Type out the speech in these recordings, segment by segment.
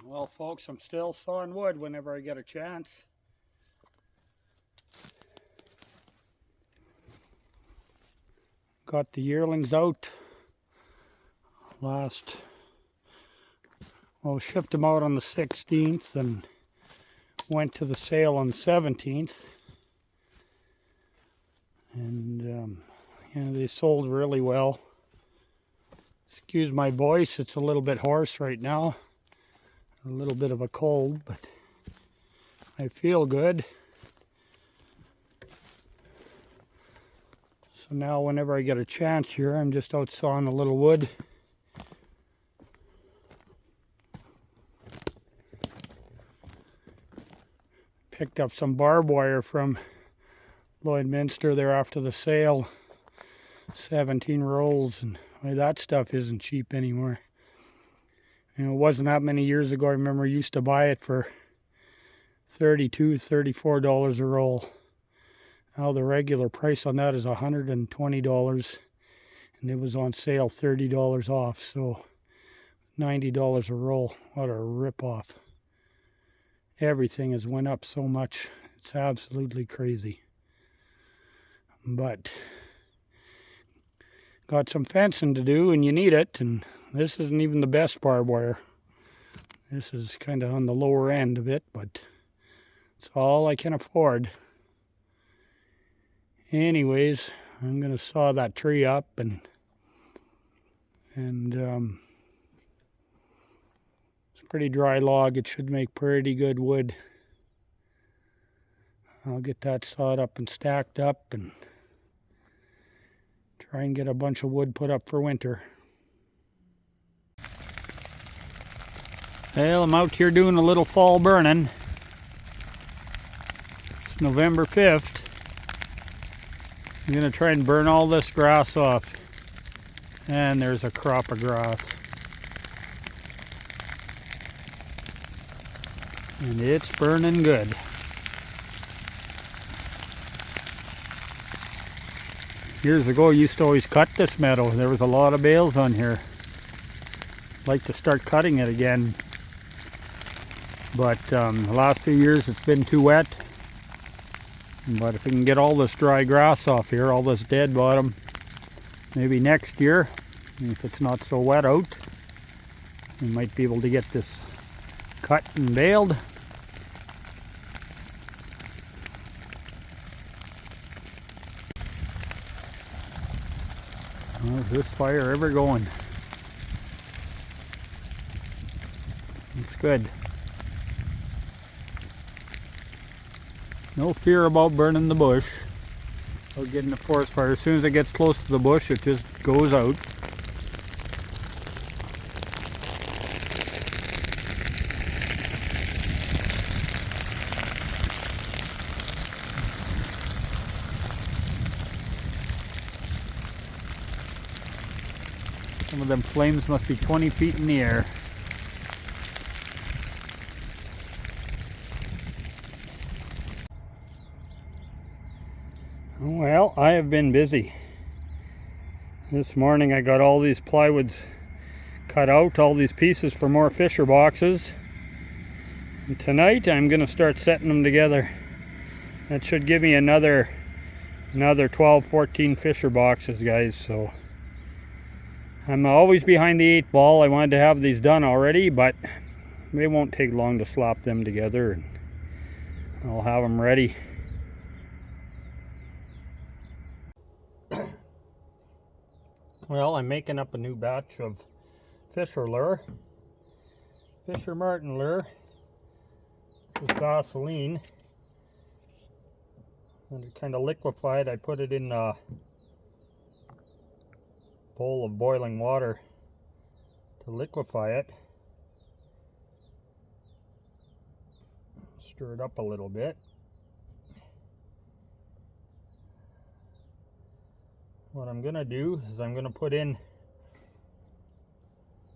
Well, folks, I'm still sawing wood whenever I get a chance. Got the yearlings out shipped them out on the 16th and went to the sale on the 17th. And they sold really well. Excuse my voice, it's a little bit hoarse right now. A little bit of a cold, but I feel good. So now whenever I get a chance here, I'm just out sawing a little wood. Picked up some barbed wire from Lloydminster there after the sale. 17 rolls, and that stuff isn't cheap anymore. It wasn't that many years ago. I remember I used to buy it for $32, $34 a roll. Now the regular price on that is $120, and it was on sale $30 off, so $90 a roll. What a rip-off. Everything has went up so much. It's absolutely crazy. But got some fencing to do, and you need it, and this isn't even the best barbed wire. This is kind of on the lower end of it, but it's all I can afford. Anyways, I'm going to saw that tree up, and it's a pretty dry log. It should make pretty good wood. I'll get that sawed up and stacked up and try and get a bunch of wood put up for winter. Well, I'm out here doing a little fall burning. It's November 5th. I'm going to try and burn all this grass off. And there's a crop of grass. And it's burning good. Years ago, I used to always cut this meadow. There was a lot of bales on here. I'd like to start cutting it again. But the last few years it's been too wet. But if we can get all this dry grass off here, all this dead bottom, maybe next year, if it's not so wet out, we might be able to get this cut and baled. How's this fire ever going? It's good. No fear about burning the bush or getting a forest fire. As soon as it gets close to the bush, it just goes out. Some of them flames must be 20 feet in the air. Well, I have been busy. This morning I got all these plywoods cut out, all these pieces for more fisher boxes. And tonight I'm going to start setting them together. That should give me another 12, 14 fisher boxes, guys. So I'm always behind the 8 ball. I wanted to have these done already, but they won't take long to slap them together, and I'll have them ready. Well, I'm making up a new batch of fisher lure, Fisher Martin lure. This is Vaseline. When it kind of liquefied, I put it in a bowl of boiling water to liquefy it. Stir it up a little bit. What I'm going to do is I'm going to put in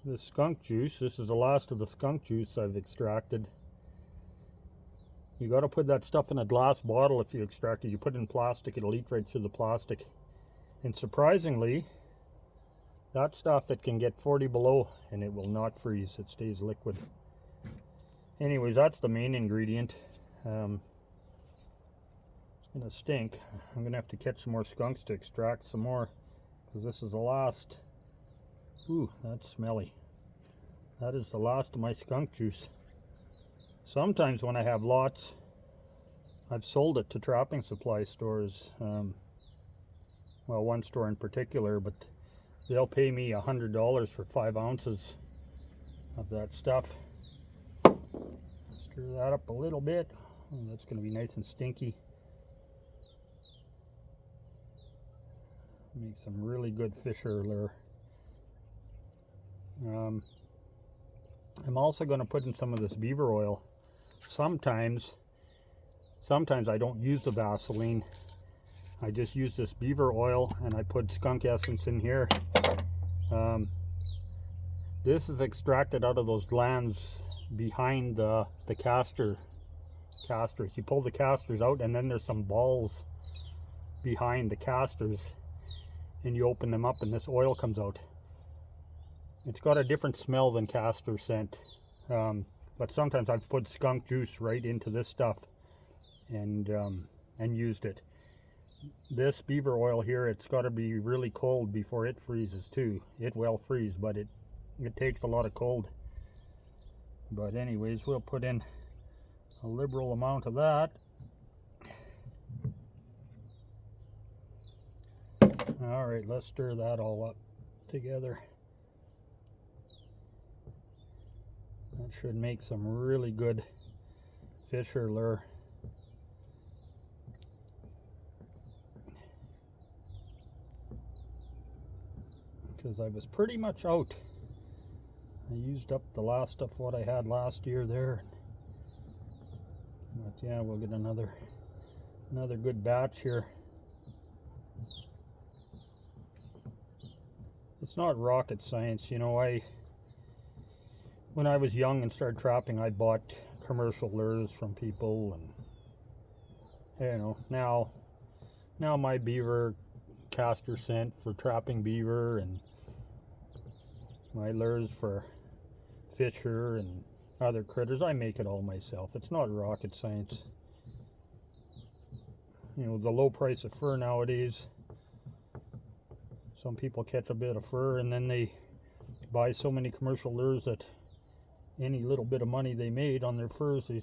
the skunk juice. This is the last of the skunk juice I've extracted. You got to put that stuff in a glass bottle if you extract it. You put it in plastic, it'll eat right through the plastic. And surprisingly, that stuff, it can get 40 below and it will not freeze. It stays liquid. Anyways, that's the main ingredient. It's gonna stink. I'm gonna have to catch some more skunks to extract some more, because this is the last. Ooh, that's smelly. That is the last of my skunk juice. Sometimes when I have lots, I've sold it to trapping supply stores. Well, one store in particular, but they'll pay me $100 for 5 ounces of that stuff. Stir that up a little bit. Oh, that's going to be nice and stinky. Make some really good fisher lure. I'm also going to put in some of this beaver oil. Sometimes I don't use the Vaseline. I just use this beaver oil, and I put skunk essence in here. This is extracted out of those glands behind the casters. You pull the casters out, and then there's some balls behind the casters, and you open them up and this oil comes out. It's got a different smell than castor scent, but sometimes I've put skunk juice right into this stuff and used it. This beaver oil here, it's got to be really cold before it freezes too. It will freeze, but it takes a lot of cold. But anyways, we'll put in a liberal amount of that. All right, let's stir that all up together. That should make some really good fisher lure. Because I was pretty much out. I used up the last of what I had last year there. But yeah, we'll get another good batch here. It's not rocket science, you know. When I was young and started trapping, I bought commercial lures from people, and you know, now my beaver castor scent for trapping beaver, and my lures for fisher and other critters, I make it all myself. It's not rocket science. You know, the low price of fur nowadays, some people catch a bit of fur and then they buy so many commercial lures that any little bit of money they made on their furs, they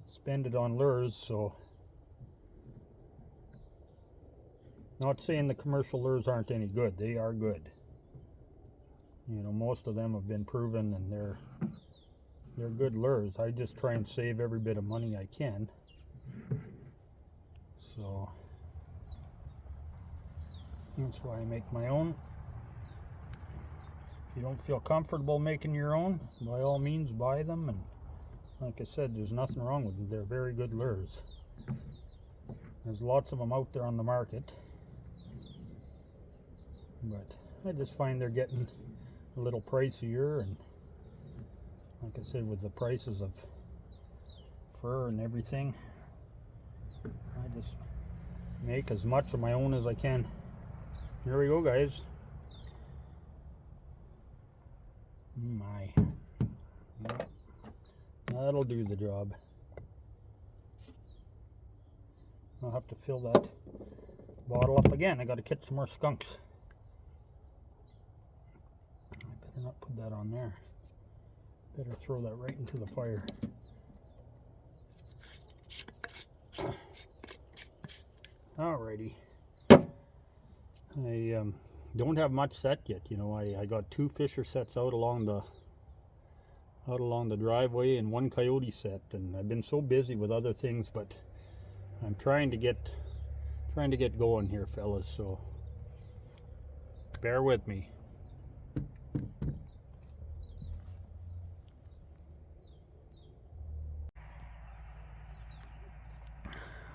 spend it on lures. So, not saying the commercial lures aren't any good. They are good. You know, most of them have been proven, and they're good lures. I just try and save every bit of money I can. So that's why I make my own. If you don't feel comfortable making your own, by all means buy them, and like I said, there's nothing wrong with them. They're very good lures. There's lots of them out there on the market, but I just find they're getting a little pricier, and like I said, with the prices of fur and everything, I just make as much of my own as I can. Here we go, guys. My, yep, that'll do the job. I'll have to fill that bottle up again. I got to catch some more skunks. I better not put that on there. Better throw that right into the fire. Alrighty. I don't have much set yet. You know, I got 2 fisher sets out along the driveway, and 1 coyote set, and I've been so busy with other things, but I'm trying to get going here, fellas, so bear with me.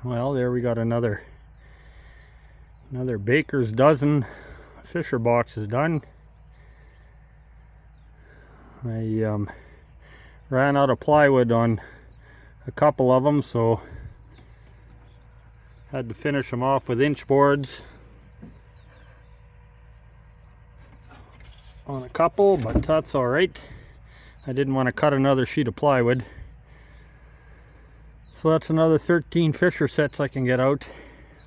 Well, there we got another baker's dozen fisher boxes done. I ran out of plywood on a couple of them, so had to finish them off with inch boards on a couple, but that's all right. I didn't want to cut another sheet of plywood. So that's another 13 fisher sets I can get out,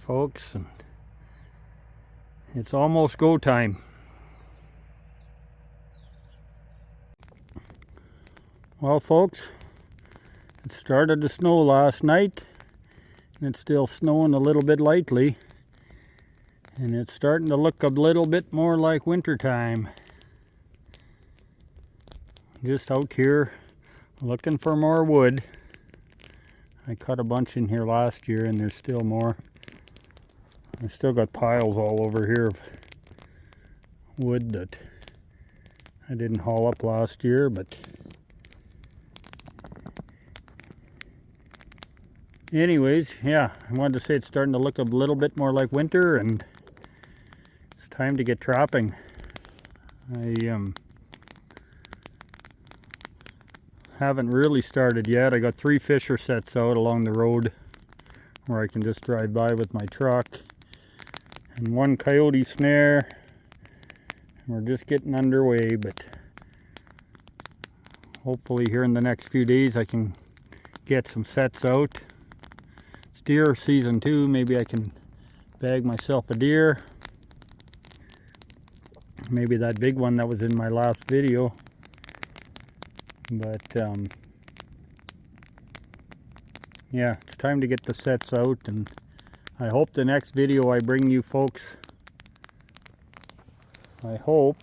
folks, and it's almost go time. Well, folks, it started to snow last night, and it's still snowing a little bit lightly, and it's starting to look a little bit more like winter time. Just out here looking for more wood. I cut a bunch in here last year and there's still more. I still got piles all over here of wood that I didn't haul up last year, but anyways, yeah, I wanted to say it's starting to look a little bit more like winter and it's time to get trapping. I haven't really started yet. I got 3 fisher sets out along the road where I can just drive by with my truck, and 1 coyote snare. We're just getting underway, but hopefully here in the next few days I can get some sets out. It's deer season too. Maybe I can bag myself a deer. Maybe that big one that was in my last video. But yeah, it's time to get the sets out, and I hope the next video I bring you folks, I hope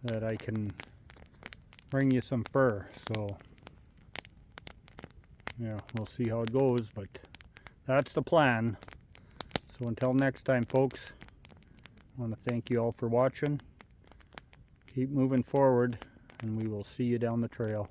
that I can bring you some fur. So yeah, we'll see how it goes, but that's the plan. So until next time, folks, I want to thank you all for watching. Keep moving forward, and we will see you down the trail.